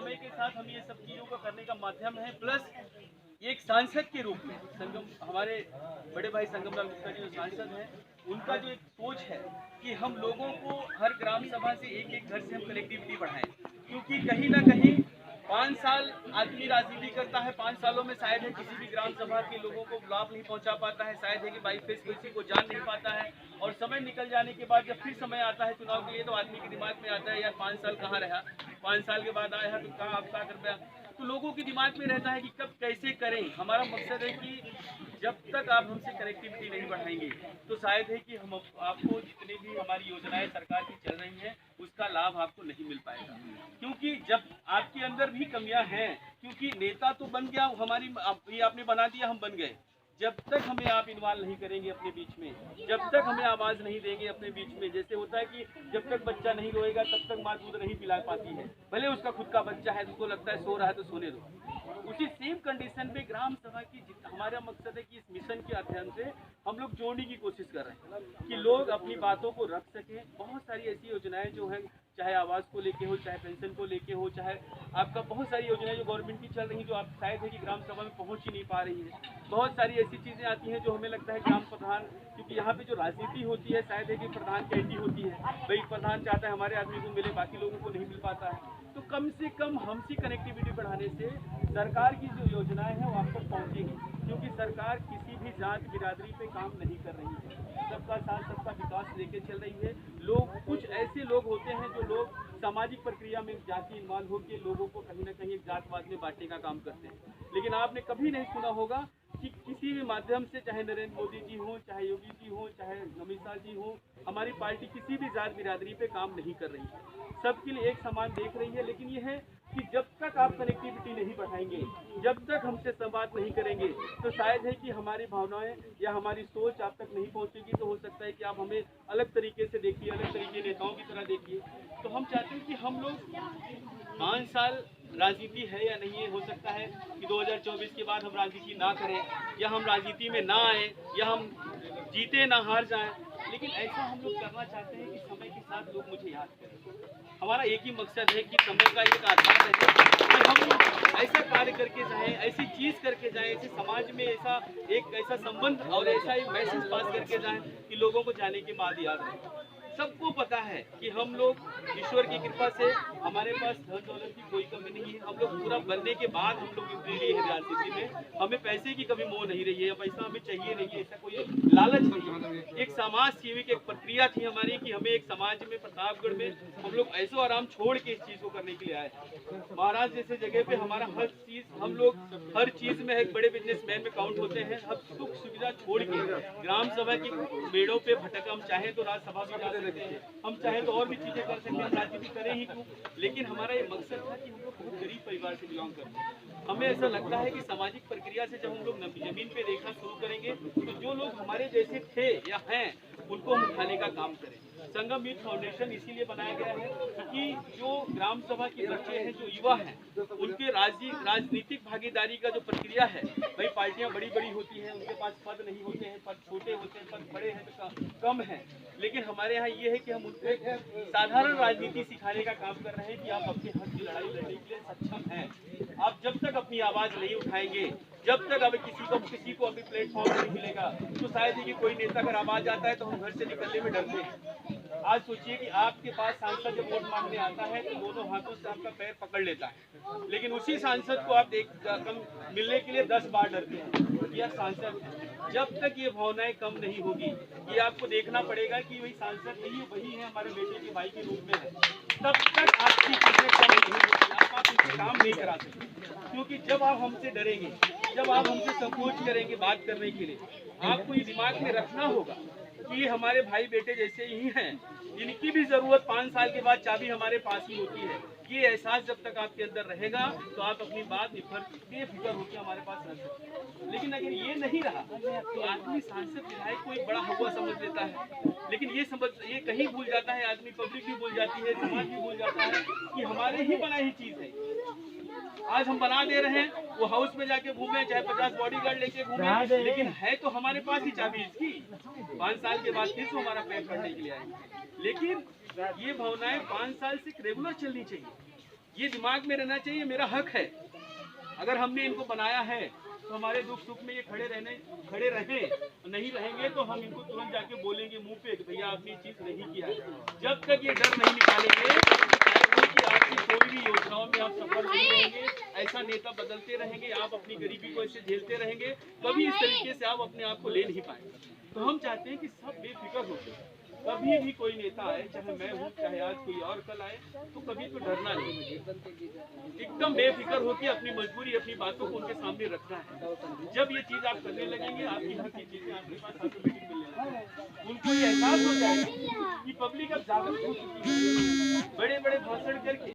समय के साथ हम ये सब चीज़ों का करने का माध्यम है। प्लस एक सांसद के रूप में संगम, हमारे बड़े भाई संगम लाल गुप्ता जी जो सांसद हैं, उनका जो एक सोच है कि हम लोगों को हर ग्राम सभा से एक एक घर से हम कनेक्टिविटी बढ़ाएं, क्योंकि कहीं ना कहीं 5 साल आदमी राजनीति करता है, 5 सालों में शायद है किसी भी ग्राम सभा के लोगों को लाभ नहीं पहुंचा पाता है, शायद है कि बाई फेस किसी को जान नहीं पाता है, और समय निकल जाने के बाद जब फिर समय आता है चुनाव के लिए तो आदमी के दिमाग में आता है यार 5 साल कहाँ रहा, 5 साल के बाद आया है तो कहाँ आप क्या कर पाया। तो लोगों के दिमाग में रहता है कि कब कैसे करें। हमारा मकसद है कि जब तक आप हमसे कनेक्टिविटी नहीं बढ़ाएंगे तो शायद है कि हम आपको जितनी भी हमारी योजनाएं सरकार की चल रही हैं उसका लाभ आपको नहीं मिल पाएगा, क्योंकि जब आपके अंदर भी कमियां हैं, क्योंकि नेता तो बन गया हमारी, ये आपने बना दिया हम बन गए, जब तक हमें आप इन्वॉल्व नहीं करेंगे अपने बीच में, जब तक हमें आवाज़ नहीं देंगे अपने बीच में, जैसे होता है कि जब तक बच्चा नहीं रोएगा तब तक माँ दूध नहीं पिला पाती है, भले उसका खुद का बच्चा है, उसको लगता है सो रहा है तो सोने दो। उसी सेम कंडीशन पे ग्राम सभा की हमारा मकसद है कि इस मिशन के अध्ययन से हम लोग जोड़ने की कोशिश कर रहे हैं कि लोग अपनी बातों को रख सकें। बहुत सारी ऐसी योजनाएं जो हैं, चाहे आवास को लेके हो, चाहे पेंशन को लेके हो, चाहे आपका बहुत सारी योजनाएं जो गवर्नमेंट की चल रही हैं जो आप शायद है कि ग्राम सभा में पहुंच ही नहीं पा रही है। बहुत सारी ऐसी चीज़ें आती हैं जो हमें लगता है ग्राम प्रधान, क्योंकि यहाँ पे जो राजनीति होती है शायद है कि प्रधान कैंडी होती है, भाई प्रधान चाहता है हमारे आदमी को मिले, बाकी लोगों को नहीं मिल पाता है। तो कम से कम हमसे कनेक्टिविटी बढ़ाने से सरकार की जो योजनाएं हैं वो आप तक पहुँचेगी, क्योंकि सरकार किसी भी जात बिरादरी पे काम नहीं कर रही है, सबका साथ सबका विकास लेके चल रही है। लोग, कुछ ऐसे लोग होते हैं जो लोग सामाजिक प्रक्रिया में जाति इन्वॉल्व होकर लोगों को कहीं ना कहीं एक जातवाद में बांटने का काम करते हैं, लेकिन आपने कभी नहीं सुना होगा कि किसी भी माध्यम से, चाहे नरेंद्र मोदी जी हों, चाहे योगी जी हों, चाहे अमित शाह जी हों, हमारी पार्टी किसी भी जात बिरादरी पे काम नहीं कर रही है, सबके लिए एक समान देख रही है। लेकिन यह है कि जब तक आप कनेक्टिविटी नहीं बढ़ाएंगे, जब तक हमसे संवाद नहीं करेंगे, तो शायद है कि हमारी भावनाएं या हमारी सोच आप तक नहीं पहुंचेगी। तो हो सकता है कि आप हमें अलग तरीके से देखिए, अलग तरीके नेताओं की तरह देखिए। तो हम चाहते हैं कि हम लोग 5 साल राजनीति है या नहीं है, हो सकता है कि 2024 के बाद हम राजनीति ना करें, या हम राजनीति में ना आए, या हम जीते ना हार जाएं, लेकिन ऐसा हम लोग करना चाहते हैं कि समय के साथ लोग मुझे याद करें। हमारा एक ही मकसद है कि समय का एक आधार है कि हम ऐसा कार्य करके जाएं, ऐसी चीज़ करके जाएं, ऐसे समाज में ऐसा संबंध और ऐसा एक मैसेज पास करके जाएं कि लोगों को जाने के बाद याद रहे। सबको पता है कि हम लोग ईश्वर की कृपा से हमारे पास धन दौलत की कोई कमी नहीं है, हम लोग पूरा बनने के बाद हम लोग निकले लिए हैं राजनीति में, हमें पैसे की कभी मोह नहीं रही है, पैसा हमें चाहिए नहीं है, ऐसा कोई लालच नहीं है। एक समाज सेवी की एक प्रक्रिया थी हमारी कि हमें एक समाज में प्रतापगढ़ में हम लोग ऐसो आराम छोड़ के इस चीज़ को करने के लिए आए। महाराज जैसे जगह पे हमारा हर चीज़, हम लोग हर चीज़ में एक बड़े बिजनेसमैन में काउंट होते हैं, हम सुख सुविधा छोड़ के ग्राम सभा की मेड़ों पे भटक, हम चाहे तो राज्यसभा भी जा सकते हैं, हम चाहे तो और भी चीज़ें कर सकते हैं, राजनीति करें ही क्यों। लेकिन हमारा ये मकसद था कि हम लोग बहुत गरीब परिवार से बिलोंग करते हैं। हमें ऐसा लगता है कि सामाजिक प्रक्रिया से जब हम लोग जमीन पे देखना शुरू करेंगे तो जो लोग हमारे जैसे थे या हैं उनको हम उठाने का काम करें। संगम यूथ फाउंडेशन इसीलिए बनाया गया है कि जो ग्राम सभा के बच्चे हैं, जो युवा हैं, उनके राजनीतिक भागीदारी का जो प्रक्रिया है, भाई पार्टियां बड़ी बड़ी होती हैं, उनके पास पद नहीं होते हैं, पद छोटे होते हैं, पद बड़े हैं तो कम है, लेकिन हमारे यहाँ ये है कि हम उनको एक साधारण राजनीति सिखाने का काम कर रहे हैं कि आप अपने हक की लड़ाई लड़ने के लिए सक्षम हैं। आप जब तक अपनी आवाज़ नहीं उठाएंगे, जब तक अभी किसी को अभी प्लेटफॉर्म नहीं मिलेगा, तो शायद ही कि कोई नेता अगर आवाज़ आता है तो हम घर से निकलने में डरते हैं। आज सोचिए कि आपके पास सांसद जब वोट मांगने आता है तो दोनों हाथों से आपका पैर पकड़ लेता है, लेकिन उसी सांसद को आप मिलने के लिए 10 बार डरते हैं। यह सांसद है। जब तक ये भावनाएं कम नहीं होगी, ये आपको देखना पड़ेगा कि वही सांसद नहीं है, वही है हमारे बेटे के भाई के रूप में है, तब तक आपकी चीजें कम नहीं होगी, आप इनसे काम नहीं करा सकते। क्योंकि जब आप हमसे डरेंगे, जब आप हमसे संकोच करेंगे बात करने के लिए, आपको ये दिमाग में रखना होगा कि हमारे भाई बेटे जैसे ही हैं, इनकी भी जरूरत 5 साल के बाद चाबी हमारे पास ही होती है। ये एहसास जब तक आपके अंदर रहेगा तो आप अपनी बात बेफिक्र होकर हमारे पास रख सकते हैं। लेकिन अगर ये नहीं रहा तो आदमी सांसद विधायक को एक बड़ा हवा समझ लेता है, लेकिन ये कहीं भूल जाता है, आदमी पब्लिक भी भूल जाती है, समाज भी भूल जाता है कि हमारे ही बनाई ही चीज़ है। आज हम बना दे रहे हैं, वो हाउस में जाके घूमे, चाहे 50 बॉडीगार्ड लेके घूमे, लेकिन है तो हमारे पास ही चाबी इसकी। 5 साल के बाद फिर से हमारा पैर पड़ने के लिए आएंगे। लेकिन ये भावनाएं 5 साल से रेगुलर चलनी चाहिए। ये दिमाग में रहना चाहिए, मेरा हक है। अगर हमने इनको बनाया है तो हमारे दुख सुख में ये खड़े रहें, नहीं रहेंगे तो हम इनको तुरंत जाके बोलेंगे मुंह पे कि भैया आपने ये चीज नहीं किया है। जब तक ये डर नहीं निकालेंगे कि आपकी कोई भी योजनाओं में आप सफल नहीं रहेंगे, ऐसा नेता बदलते रहेंगे, आप अपनी गरीबी को ऐसे झेलते रहेंगे, कभी इस तरीके से आप अपने आप को ले नहीं पाएंगे। तो हम चाहते हैं कि सब बेफिक्र होकर कभी भी कोई नेता आए, चाहे मैं हूँ चाहे आज कोई और कल आए, तो कभी तो डरना नहीं, एकदम बेफिक्र होकर अपनी मजबूरी अपनी बातों को उनके सामने रखना है। जब ये चीज आप करने लगेंगे, आपकी हर की चीजें आपके पास ऑटोमेटिक मिलने लगेंगी। उनको ये एहसास हो जाएगा कि पब्लिक अब जागरूक हो चुकी है। बड़े बड़े भाषण करके